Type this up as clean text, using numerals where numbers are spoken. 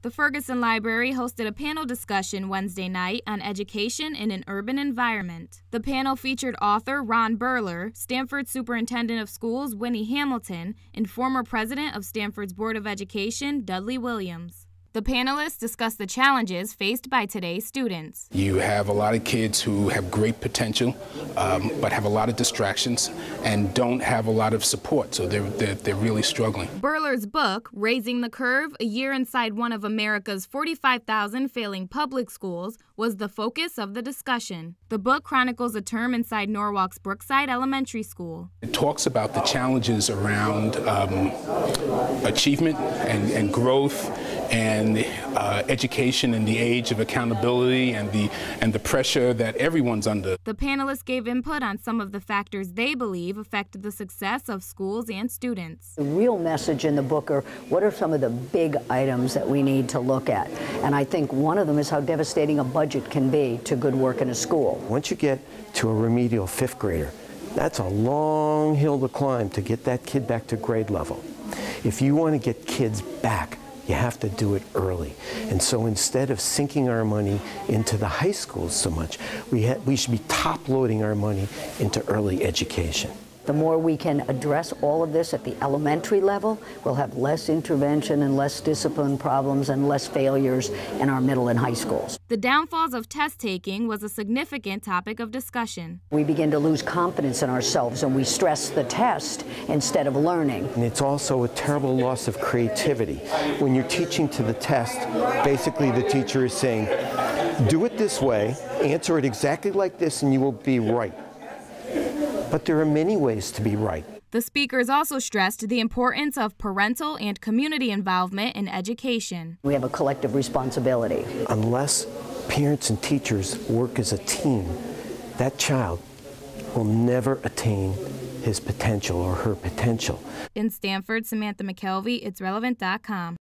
The Ferguson Library hosted a panel discussion Wednesday night on education in an urban environment. The panel featured author Ron Berler, Stamford Superintendent of Schools Winnie Hamilton, and former president of Stamford's Board of Education Dudley Williams. The panelists discussed the challenges faced by today's students. You have a lot of kids who have great potential, but have a lot of distractions and don't have a lot of support, so they're really struggling. Berler's book, Raising the Curve, A Year Inside One of America's 45,000 Failing Public Schools, was the focus of the discussion. The book chronicles a term inside Norwalk's Brookside Elementary School. It talks about the challenges around achievement and growth and education in the age of accountability and the pressure that everyone's under. The panelists gave input on some of the factors they believe affected the success of schools and students. The real message in the book are what are some of the big items that we need to look at. And I think one of them is how devastating a budget can be to good work in a school. Once you get to a remedial fifth grader, that's a long hill to climb to get that kid back to grade level. If you want to get kids back, you have to do it early. And so instead of sinking our money into the high schools so much, we should be top-loading our money into early education. The more we can address all of this at the elementary level, we'll have less intervention and less discipline problems and less failures in our middle and high schools. The downfalls of test taking was a significant topic of discussion. We begin to lose confidence in ourselves and we stress the test instead of learning. And it's also a terrible loss of creativity. When you're teaching to the test, basically the teacher is saying, do it this way, answer it exactly like this, and you will be right. But there are many ways to be right. The speakers also stressed the importance of parental and community involvement in education. We have a collective responsibility. Unless parents and teachers work as a team, that child will never attain his potential or her potential. In Stamford, Samantha Mckelvie, It'sRelevant.com.